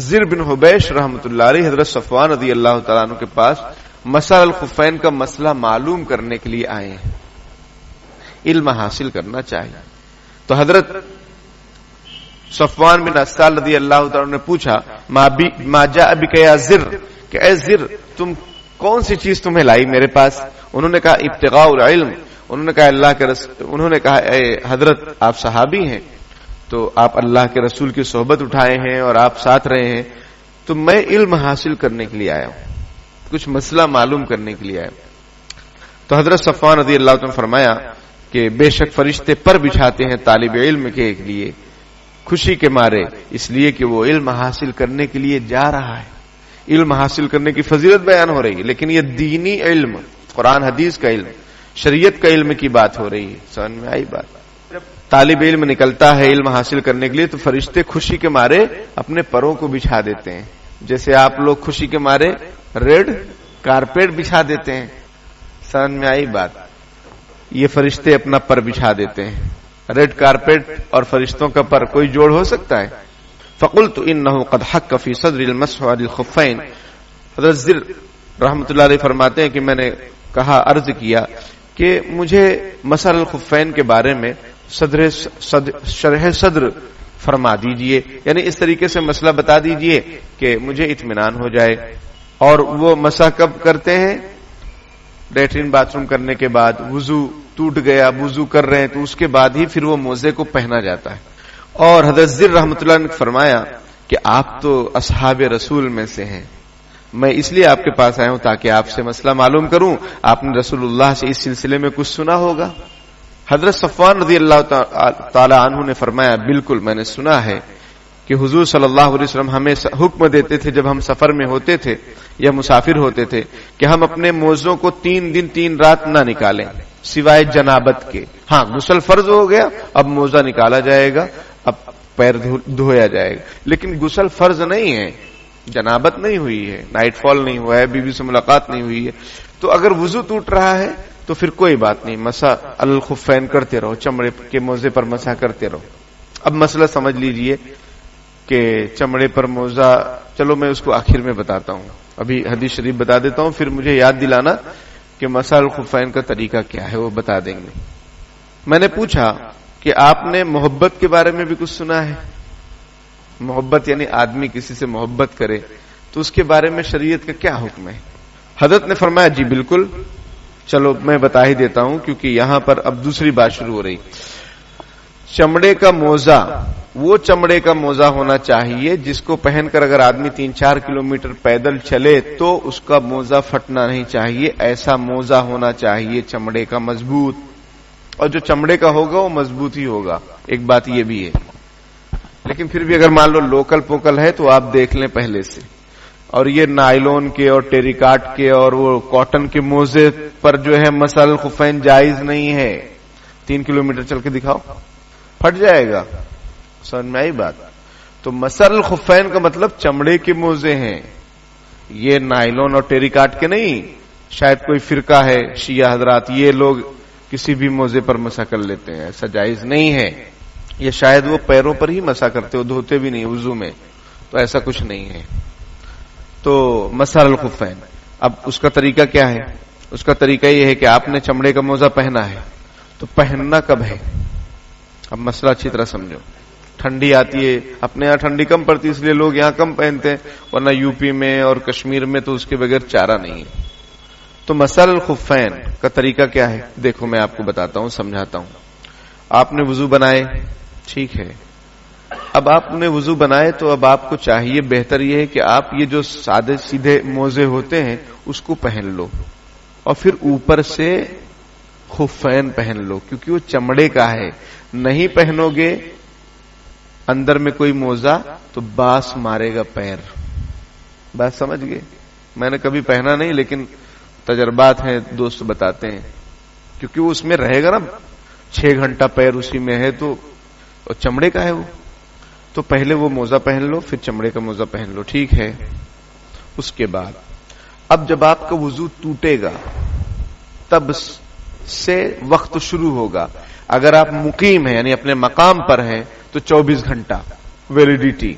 زر بن حبیش رحمۃ اللہ علیہ حضرت صفوان رضی اللہ تعالیٰ عنہ کے پاس مسح الخفین کا مسئلہ معلوم کرنے کے لیے آئے ہیں, علم حاصل کرنا چاہیے. تو حضرت صفوان بن اسال رضی اللہ تعالی نے پوچھا ما جاء بک یا زر، کہ اے زر تم کون سی چیز تمہیں لائی میرے پاس؟ انہوں نے کہا ابتغاء العلم. انہوں نے کہا انہوں نے کہا اے حضرت آپ صحابی ہیں تو آپ اللہ کے رسول کی صحبت اٹھائے ہیں اور آپ ساتھ رہے ہیں، تو میں علم حاصل کرنے کے لیے آیا ہوں، کچھ مسئلہ معلوم کرنے کے لیے آیا ہوں. تو حضرت صفوان رضی اللہ عنہ نے فرمایا کہ بے شک فرشتے پر بچھاتے ہیں طالب علم کے لیے خوشی کے مارے، اس لیے کہ وہ علم حاصل کرنے کے لیے جا رہا ہے. علم حاصل کرنے کی فضیلت بیان ہو رہی ہے، لیکن یہ دینی علم، قرآن حدیث کا علم، شریعت کا علم کی بات ہو رہی ہے. سمجھ میں آئی بات؟ جب طالب علم نکلتا ہے علم حاصل کرنے کے لیے تو فرشتے خوشی کے مارے اپنے پروں کو بچھا دیتے ہیں، جیسے آپ لوگ خوشی کے مارے ریڈ کارپیٹ بچھا دیتے ہیں. سمجھ میں آئی بات؟ یہ فرشتے اپنا پر بچھا دیتے ہیں. ریڈ کارپیٹ اور فرشتوں کا پر کوئی جوڑ ہو سکتا ہے؟ فقلت انه قد حق في صدر المسح على الخفين. حضرت زر رحمۃ اللہ علیہ فرماتے ہیں کہ میں نے کہا، عرض کیا کہ مجھے مسح الخفین کے بارے میں شرح صدر فرما دیجئے، یعنی اس طریقے سے مسئلہ بتا دیجئے کہ مجھے اطمینان ہو جائے. اور وہ مسح کب کرتے ہیں؟ لیٹرین باتھ روم کرنے کے بعد، وضو ٹوٹ گیا، وضو کر رہے ہیں تو اس کے بعد ہی پھر وہ موزے کو پہنا جاتا ہے. اور حضرت زر رحمۃ اللہ نے فرمایا کہ آپ تو اصحاب رسول میں سے ہیں، میں اس لیے آپ کے پاس آیا ہوں تاکہ آپ سے مسئلہ معلوم کروں، آپ نے رسول اللہ سے اس سلسلے میں کچھ سنا ہوگا. حضرت صفوان رضی اللہ تعالی عنہ نے فرمایا بالکل میں نے سنا ہے کہ حضور صلی اللہ علیہ وسلم ہمیں حکم دیتے تھے جب ہم سفر میں ہوتے تھے یا مسافر ہوتے تھے کہ ہم اپنے موزوں کو 3 دن 3 رات نہ نکالیں سوائے جنابت کے. ہاں غسل فرض ہو گیا، اب موزہ نکالا جائے گا، اب پیر دھویا جائے گا، لیکن غسل فرض نہیں ہے، جنابت نہیں ہوئی ہے، نائٹ فال نہیں ہوا ہے، بیوی سے ملاقات نہیں ہوئی ہے. تو اگر وضو ٹوٹ رہا ہے تو پھر کوئی بات نہیں، مسح الخفین کرتے رہو، چمڑے کے موزے پر مسح کرتے رہو. اب مسئلہ سمجھ لیجئے کہ چمڑے پر موزہ، چلو میں اس کو آخر میں بتاتا ہوں، ابھی حدیث شریف بتا دیتا ہوں، پھر مجھے یاد دلانا کہ مسح الخفین کا طریقہ کیا ہے، وہ بتا دیں گے. میں نے پوچھا کہ آپ نے محبت کے بارے میں بھی کچھ سنا ہے؟ محبت یعنی آدمی کسی سے محبت کرے تو اس کے بارے میں شریعت کا کیا حکم ہے؟ حضرت نے فرمایا جی بالکل، چلو میں بتا ہی دیتا ہوں کیونکہ یہاں پر اب دوسری بات شروع ہو رہی. چمڑے کا موزہ وہ چمڑے کا موزہ ہونا چاہیے جس کو پہن کر اگر آدمی 3-4 کلومیٹر پیدل چلے تو اس کا موزہ پھٹنا نہیں چاہیے، ایسا موزہ ہونا چاہیے چمڑے کا مضبوط، اور جو چمڑے کا ہوگا وہ مضبوط ہی ہوگا. ایک بات یہ بھی ہے، لیکن پھر بھی اگر مان لو لوکل پوکل ہے تو آپ دیکھ لیں پہلے سے. اور یہ نائلون کے اور ٹیریکاٹ کے اور وہ کاٹن کے موزے پر جو ہے مسح الخفین جائز نہیں ہے. 3 کلومیٹر چل کے دکھاؤ، پھٹ جائے گا. سمجھ میں آئی بات؟ تو مسح الخفین کا مطلب چمڑے کے موزے ہیں، یہ نائلون اور ٹیریکاٹ کے نہیں. شاید کوئی فرقہ ہے شیعہ حضرات، یہ لوگ کسی بھی موزے پر مسح کر لیتے ہیں، ایسا جائز نہیں ہے. یہ شاید وہ پیروں پر ہی مسح کرتے ہو، دھوتے بھی نہیں وضو میں، تو ایسا کچھ نہیں ہے. تو مسح الخفین اب اس کا طریقہ کیا ہے؟ اس کا طریقہ یہ ہے کہ آپ نے چمڑے کا موزہ پہنا ہے تو پہننا کب ہے؟ اب مسئلہ اچھی طرح سمجھو. ٹھنڈی آتی ہے، اپنے یہاں ٹھنڈی کم پڑتی اس لیے لوگ یہاں کم پہنتے ہیں، ورنہ یو پی میں اور کشمیر میں تو اس کے بغیر چارہ نہیں ہے. تو مسح الخفین کا طریقہ کیا ہے؟ دیکھو میں آپ کو بتاتا ہوں، سمجھاتا ہوں. آپ نے وضو بنائے، ٹھیک ہے، اب آپ نے وضو بنائے تو اب آپ کو چاہیے، بہتر یہ ہے کہ آپ یہ جو سادے سیدھے موزے ہوتے ہیں اس کو پہن لو اور پھر اوپر سے خفین پہن لو، کیونکہ وہ چمڑے کا ہے. نہیں پہنو گے اندر میں کوئی موزہ تو باس مارے گا پیر. بات سمجھ گئے؟ میں نے کبھی پہنا نہیں لیکن تجربات ہیں، دوست بتاتے ہیں، کیونکہ وہ اس میں رہے گا نا 6 گھنٹہ پیر اسی میں ہے، تو چمڑے کا ہے وہ. تو پہلے وہ موزہ پہن لو، پھر چمڑے کا موزہ پہن لو، ٹھیک ہے. اس کے بعد اب جب آپ کا وضو ٹوٹے گا تب سے وقت شروع ہوگا. اگر آپ مقیم ہیں یعنی اپنے مقام پر ہیں تو 24 گھنٹہ ویلیڈیٹی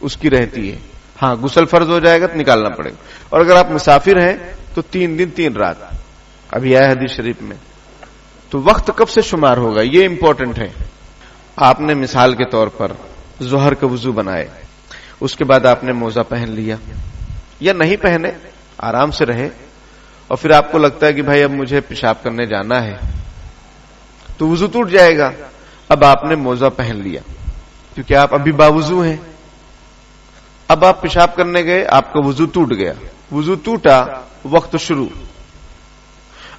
اس کی رہتی ہے. ہاں غسل فرض ہو جائے گا تو نکالنا پڑے گا. اور اگر آپ مسافر ہیں تو 3 دن 3 رات ابھی آیا حدیث شریف میں. تو وقت کب سے شمار ہوگا یہ امپورٹنٹ ہے. آپ نے مثال کے طور پر ظہر کا وضو بنائے، اس کے بعد آپ نے موزہ پہن لیا یا نہیں پہنے، آرام سے رہے، اور پھر آپ کو لگتا ہے کہ بھائی اب مجھے پیشاب کرنے جانا ہے تو وضو ٹوٹ جائے گا. اب آپ نے موزہ پہن لیا کیونکہ آپ ابھی باوضو ہیں. اب آپ پیشاب کرنے گئے، آپ کا وضو ٹوٹ گیا، وضو ٹوٹا، وقت شروع.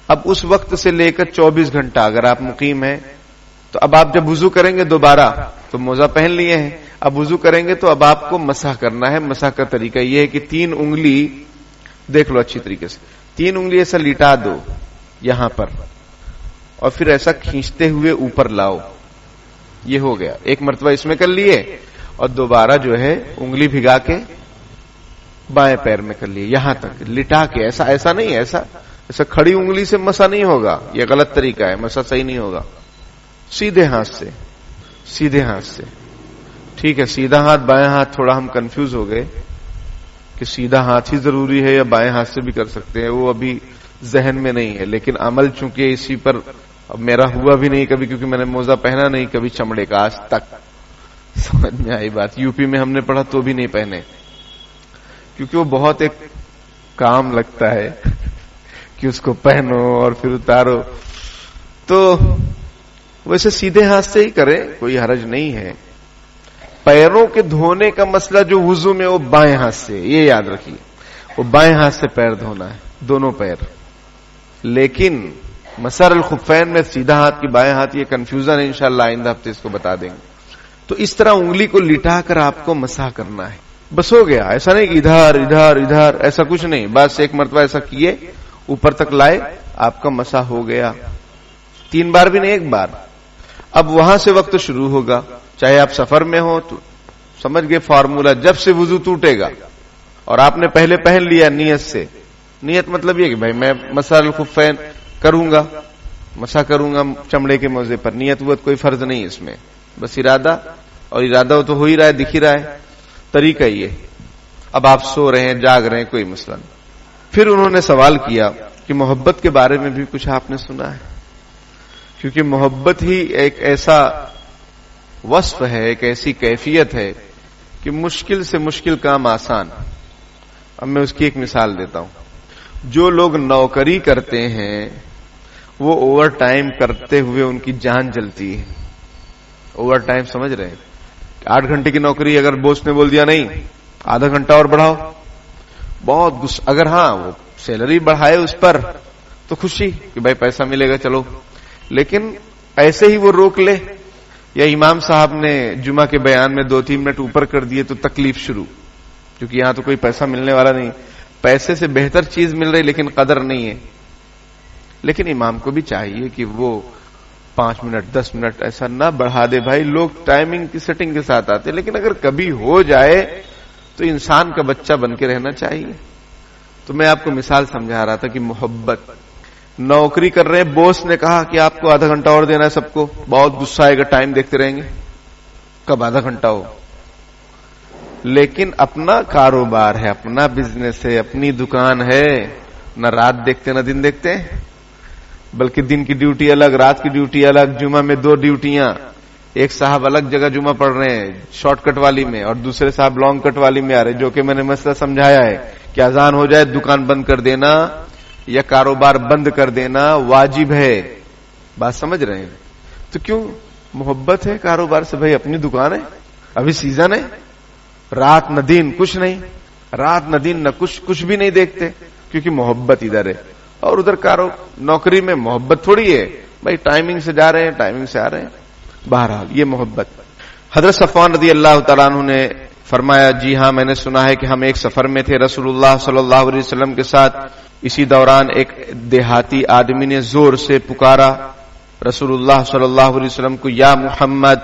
اب اس وقت سے لے کر 24 گھنٹہ اگر آپ مقیم ہیں تو اب آپ جب وضو کریں گے دوبارہ تو موزہ پہن لیے ہیں، اب وضو کریں گے تو اب آپ کو مسح کرنا ہے. مسح کا طریقہ یہ ہے کہ 3 انگلی دیکھ لو اچھی طریقے سے، 3 انگلی ایسا لٹا دو یہاں پر اور پھر ایسا کھینچتے ہوئے اوپر لاؤ. یہ ہو گیا، ایک مرتبہ اس میں کر لیے اور دوبارہ جو ہے انگلی بھگا کے بائیں پیر میں کر لیے، یہاں تک لٹا کے. ایسا نہیں، ایسا کھڑی انگلی سے مسا نہیں ہوگا، یہ غلط طریقہ ہے، مسا صحیح نہیں ہوگا. سیدھے ہاتھ سے، سیدھے ہاتھ سے. ٹھیک ہے، سیدھا ہاتھ بائیں ہاتھ تھوڑا ہم کنفیوز ہو گئے کہ سیدھا ہاتھ ہی ضروری ہے یا بائیں ہاتھ سے بھی کر سکتے ہیں، وہ ابھی ذہن میں نہیں ہے. لیکن عمل چونکہ اسی پر میرا ہوا بھی نہیں کبھی، کیونکہ میں نے موزہ پہنا نہیں کبھی چمڑے کا آج تک. سمجھ میں آئی بات؟ یو پی میں ہم نے پڑھا تو بھی نہیں پہنے، کیونکہ وہ بہت ایک کام لگتا ہے کہ اس کو پہنو اور پھر اتارو. تو ویسے سیدھے ہاتھ سے ہی کریں، کوئی حرج نہیں ہے. پیروں کے دھونے کا مسئلہ جو وضو میں وہ بائیں ہاتھ سے، یہ یاد رکھیے، وہ بائیں ہاتھ سے پیر دھونا ہے، دونوں پیر. لیکن مسار الخفین میں سیدھا ہاتھ کی بائیں ہاتھ، یہ کنفیوژن ہے، انشاءاللہ آئندہ ہفتے اس کو بتا دیں گے. تو اس طرح انگلی کو لٹا کر آپ کو مسح کرنا ہے، بس ہو گیا. ایسا نہیں کہ ادھر ادھر ادھر، ایسا کچھ نہیں، بس ایک مرتبہ ایسا کیے، اوپر تک لائے، آپ کا مسح ہو گیا. 3 بار بھی نہیں، 1 بار. اب وہاں سے وقت شروع ہوگا، چاہے آپ سفر میں ہو تو سمجھ گئے فارمولا. جب سے وضو ٹوٹے گا اور آپ نے پہلے پہن لیا نیت سے، نیت مطلب یہ کہ بھائی میں مسح الخفین کروں گا، مسح کروں گا چمڑے کے موزے پر. نیت وت کوئی فرض نہیں اس میں، بس ارادہ، اور ارادہ تو ہو ہی رہا ہے، دکھ ہی رہا ہے. طریقہ یہ. اب آپ سو رہے ہیں، جاگ رہے ہیں، کوئی مسئلہ نہیں. پھر انہوں نے سوال کیا کہ محبت کے بارے میں بھی کچھ آپ نے سنا ہے؟ کیونکہ محبت ہی ایک ایسا وصف ہے، ایک ایسی کیفیت ہے کہ مشکل سے مشکل کام آسان. اب میں اس کی ایک مثال دیتا ہوں. جو لوگ نوکری کرتے ہیں وہ اوور ٹائم کرتے ہوئے ان کی جان جلتی ہے. اوور ٹائم سمجھ رہے ہیں؟ 8 گھنٹے کی نوکری اگر باس نے بول دیا نہیں آدھا گھنٹہ اور بڑھاؤ، بہت غصہ. اگر ہاں وہ سیلری بڑھائے اس پر تو خوشی کہ بھائی پیسہ ملے گا چلو، لیکن ایسے ہی وہ روک لے، یا امام صاحب نے جمعہ کے بیان میں 2-3 منٹ اوپر کر دیے تو تکلیف شروع، کیونکہ یہاں تو کوئی پیسہ ملنے والا نہیں، پیسے سے بہتر چیز مل رہی لیکن قدر نہیں ہے. لیکن امام کو بھی چاہیے کہ وہ 5 منٹ 10 منٹ ایسا نہ بڑھا دے. بھائی لوگ ٹائمنگ کی سیٹنگ کے ساتھ آتے، لیکن اگر کبھی ہو جائے تو انسان کا بچہ بن کے رہنا چاہیے. تو میں آپ کو مثال سمجھا رہا تھا کہ محبت. نوکری کر رہے ہیں، باس نے کہا کہ آپ کو آدھا گھنٹہ اور دینا ہے سب کو، بہت غصہ آئے گا، ٹائم دیکھتے رہیں گے کب آدھا گھنٹہ ہو. لیکن اپنا کاروبار ہے، اپنا بزنس ہے، اپنی دکان ہے، نہ رات دیکھتے نہ دن دیکھتے، بلکہ دن کی ڈیوٹی الگ، رات کی ڈیوٹی الگ. جمعہ میں 2 ڈیوٹیاں، ایک صاحب الگ جگہ جمعہ پڑھ رہے ہیں شارٹ کٹ والی میں، اور دوسرے صاحب لانگ کٹ والی میں آ رہے، جو کہ میں نے مسئلہ سمجھایا ہے کہ اذان ہو جائے دکان بند کر دینا یا کاروبار بند کر دینا واجب ہے. بات سمجھ رہے ہیں؟ تو کیوں محبت ہے کاروبار سے؟ بھائی اپنی دکان ہے، ابھی سیزن ہے، رات نہ دن کچھ نہیں، رات نہ دن نہ کچھ بھی نہیں دیکھتے، کیونکہ محبت ادھر ہے. اور ادھر نوکری میں محبت تھوڑی ہے، بھائی ٹائمنگ سے جا رہے ہیں ٹائمنگ سے آ رہے ہیں. بہرحال یہ محبت. حضرت صفوان رضی اللہ تعالیٰ عنہ نے فرمایا، جی ہاں میں نے سنا ہے کہ ہم ایک سفر میں تھے رسول اللہ صلی اللہ علیہ وسلم کے ساتھ. اسی دوران ایک دیہاتی آدمی نے زور سے پکارا رسول اللہ صلی اللہ علیہ وسلم کو، یا محمد.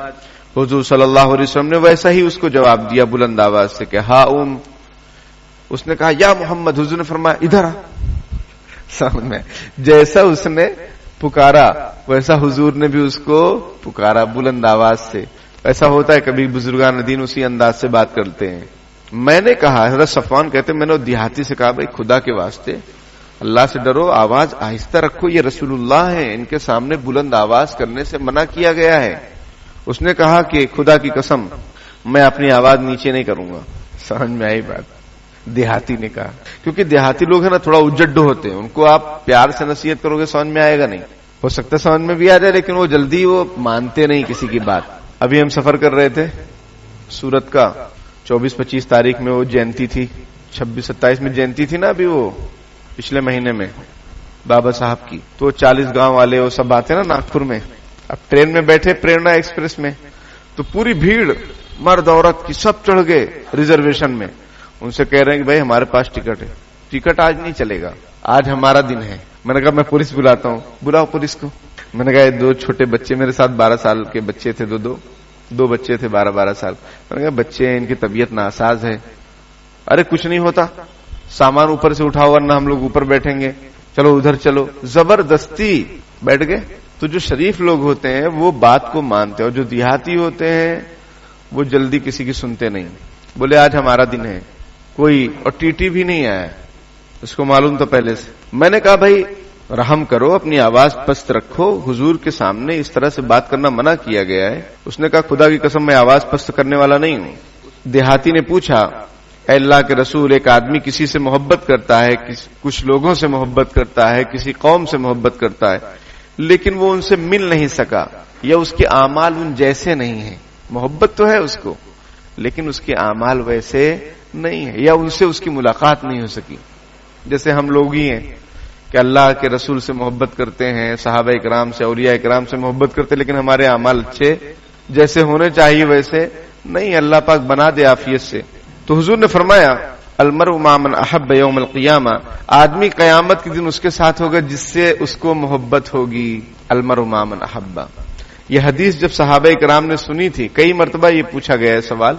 حضور صلی اللہ علیہ وسلم نے ویسا ہی اس کو جواب دیا بلند آواز سے کہ ہاں اس نے کہا یا محمد. حضور نے فرمایا ادھر آ. سمجھ میں؟ جیسا اس نے پکارا ویسا حضور نے بھی اس کو پکارا بلند آواز سے. ایسا ہوتا ہے کبھی بزرگان دین اسی انداز سے بات کرتے ہیں. میں نے کہا، حضرت صفوان کہتے میں نے دیہاتی سے کہا، بھائی خدا کے واسطے اللہ سے ڈرو، آواز آہستہ رکھو، یہ رسول اللہ ہیں، ان کے سامنے بلند آواز کرنے سے منع کیا گیا ہے. اس نے کہا کہ خدا کی قسم میں اپنی آواز نیچے نہیں کروں گا. سمجھ میں آئی بات؟ دیہاتی نے کہا. کیونکہ دیہاتی لوگ ہیں نا تھوڑا اجڈ ہوتے ہیں، ان کو آپ پیار سے نصیحت کرو گے سمجھ میں آئے گا نہیں. ہو سکتا ہے سمجھ میں بھی آ جائے لیکن وہ جلدی وہ مانتے نہیں کسی کی بات. ابھی ہم سفر کر رہے تھے سورت کا، 24-25 تاریخ میں وہ جینتی تھی، 26-27 میں جینتی تھی نا ابھی وہ پچھلے مہینے میں بابا صاحب کی. تو 40 گاؤں والے وہ سب آتے نا ناگپور میں. اب ٹرین میں بیٹھے پریرنا ایکسپریس میں، تو پوری بھیڑ مرد عورت کی سب چڑھ گئے ریزرویشن میں. ان سے کہہ رہے ہیں کہ بھائی ہمارے پاس ٹکٹ ہے. ٹکٹ آج نہیں چلے گا، آج ہمارا دن ہے. میں نے کہا میں پولیس بلاتا ہوں. بلاؤ پولیس کو. میں نے کہا 2 چھوٹے بچے میرے ساتھ 12 سال کے بچے تھے، دو بچے تھے 12 سال. میں نے کہا بچے ہیں، ان کی طبیعت ناساز ہے. ارے کچھ نہیں ہوتا، سامان اوپر سے اٹھاؤ ورنہ ہم لوگ اوپر بیٹھیں گے، چلو ادھر چلو. زبردستی بیٹھ گئے. تو جو شریف لوگ ہوتے ہیں وہ بات کو مانتے ہیں، اور جو دیہاتی ہوتے ہیں وہ جلدی کسی کی سنتے نہیں. بولے آج ہمارا دن ہے. کوئی اور ٹی ٹی بھی نہیں آیا، اس کو معلوم تو پہلے سے. میں نے کہا بھائی رحم کرو، اپنی آواز پست رکھو، حضور کے سامنے اس طرح سے بات کرنا منع کیا گیا ہے. اس نے کہا خدا کی قسم میں آواز پست کرنے والا نہیں ہوں. دیہاتی نے پوچھا اے اللہ کے رسول، ایک آدمی کسی سے محبت کرتا ہے، کچھ لوگوں سے محبت کرتا ہے، کسی قوم سے محبت کرتا ہے، لیکن وہ ان سے مل نہیں سکا، یا اس کے اعمال ان جیسے نہیں ہیں. محبت تو ہے اس کو لیکن اس کے اعمال ویسے نہیں ہیں، یا ان سے اس کی ملاقات نہیں ہو سکی. جیسے ہم لوگ ہی ہیں کہ اللہ کے رسول سے محبت کرتے ہیں، صحابہ کرام سے، اولیاء کرام سے محبت کرتے ہیں، لیکن ہمارے اعمال اچھے جیسے ہونے چاہیے ویسے نہیں. اللہ پاک بنا دے عافیت سے. تو حضور نے فرمایا المرء مع من احب یوم القیامہ، آدمی قیامت کے دن اس کے ساتھ ہوگا جس سے اس کو محبت ہوگی. المرء مع من احب. یہ حدیث جب صحابہ کرام نے سنی تھی، کئی مرتبہ یہ پوچھا گیا ہے سوال،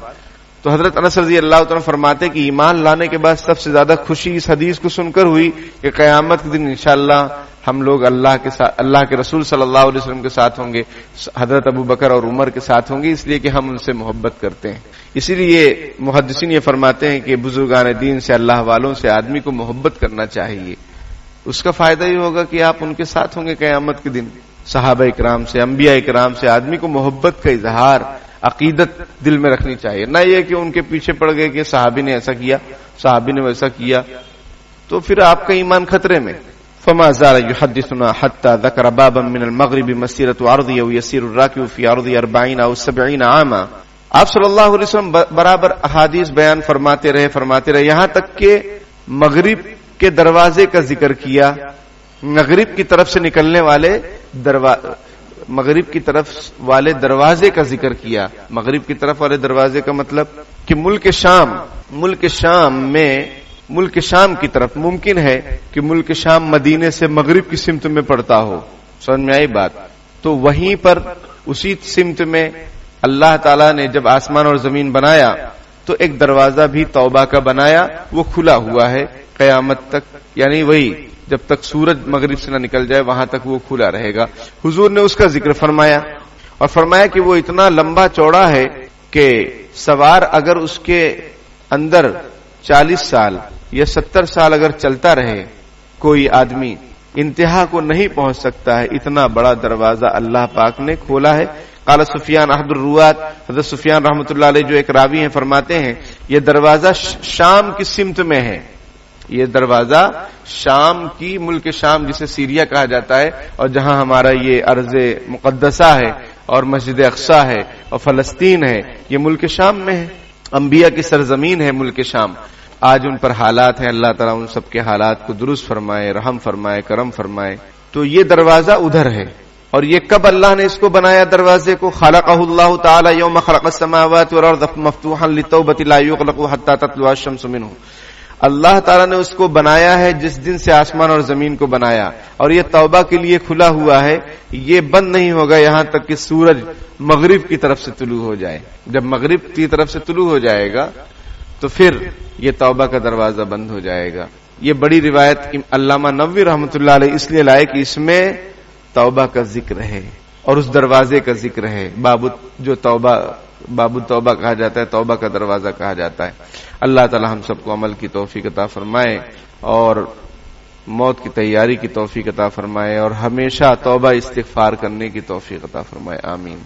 تو حضرت انس رضی اللہ تعالیٰ فرماتے کہ ایمان لانے کے بعد سب سے زیادہ خوشی اس حدیث کو سن کر ہوئی کہ قیامت کے دن انشاءاللہ ہم لوگ اللہ کے رسول صلی اللہ علیہ وسلم کے ساتھ ہوں گے، حضرت ابو بکر اور عمر کے ساتھ ہوں گے، اس لیے کہ ہم ان سے محبت کرتے ہیں. اسی لیے محدثین یہ فرماتے ہیں کہ بزرگان دین سے، اللہ والوں سے آدمی کو محبت کرنا چاہیے. اس کا فائدہ یہ ہوگا کہ آپ ان کے ساتھ ہوں گے قیامت کے دن. صحابہ کرام سے، انبیاء کرام سے آدمی کو محبت کا اظہار، عقیدت دل میں رکھنی چاہیے. نہ یہ کہ ان کے پیچھے پڑ گئے کہ صحابی نے ایسا کیا، صحابی نے ویسا کیا، تو پھر آپ کا ایمان خطرے میں. فما زال يحدثنا حتى ذكر بابا من المغرب مسيرة عرضه ويسير الراكب في عرضه 40 أو 70 عاما. آپ صلی اللہ علیہ وسلم برابر احادیث بیان فرماتے رہے یہاں تک کہ مغرب کے دروازے کا ذکر کیا. مغرب کی طرف سے نکلنے والے مغرب کی طرف والے دروازے کا ذکر کیا. مغرب کی طرف والے دروازے کا مطلب کہ ملک شام کی طرف. ممکن ہے کہ ملک شام مدینے سے مغرب کی سمت میں پڑتا ہو. سمجھ میں آئی بات؟ تو وہیں پر اسی سمت میں اللہ تعالیٰ نے جب آسمان اور زمین بنایا تو ایک دروازہ بھی توبہ کا بنایا، وہ کھلا ہوا ہے قیامت تک، یعنی وہی جب تک سورج مغرب سے نہ نکل جائے وہاں تک وہ کھلا رہے گا. حضور نے اس کا ذکر فرمایا اور فرمایا کہ وہ اتنا لمبا چوڑا ہے کہ سوار اگر اس کے اندر 40 سال یا 70 سال اگر چلتا رہے کوئی آدمی انتہا کو نہیں پہنچ سکتا ہے. اتنا بڑا دروازہ اللہ پاک نے کھولا ہے. قال سفیان احد الروات، حضرت سفیان رحمۃ اللہ علیہ جو ایک راوی ہیں فرماتے ہیں یہ دروازہ شام کی سمت میں ہے. یہ دروازہ شام کی، ملک شام جسے سیریا کہا جاتا ہے اور جہاں ہمارا یہ ارض مقدسہ ہے اور مسجد اقصی ہے اور فلسطین ہے، یہ ملک شام میں ہے. انبیاء کی سرزمین ہے ملک شام. آج ان پر حالات ہیں، اللہ تعالیٰ ان سب کے حالات کو درست فرمائے، رحم فرمائے، کرم فرمائے. تو یہ دروازہ ادھر ہے. اور یہ کب اللہ نے اس کو بنایا دروازے کو؟ خلقہ اللہ تعالی یوم خلق السماوات والارض مفتوحا للتوبۃ لا یغلق حتى تطلع الشمس منه. اللہ تعالیٰ نے اس کو بنایا ہے جس دن سے آسمان اور زمین کو بنایا، اور یہ توبہ کے لیے کھلا ہوا ہے. یہ بند نہیں ہوگا یہاں تک کہ سورج مغرب کی طرف سے طلوع ہو جائے. جب مغرب کی طرف سے طلوع ہو جائے گا تو پھر یہ توبہ کا دروازہ بند ہو جائے گا. یہ بڑی روایت علامہ نووی رحمۃ اللہ علیہ اس لیے لائے کہ اس میں توبہ کا ذکر ہے اور اس دروازے کا ذکر ہے. باب توبہ کہا جاتا ہے، توبہ کا دروازہ کہا جاتا ہے. اللہ تعالی ہم سب کو عمل کی توفیق عطا فرمائے اور موت کی تیاری کی توفیق عطا فرمائے اور ہمیشہ توبہ استغفار کرنے کی توفیق عطا فرمائے. آمین.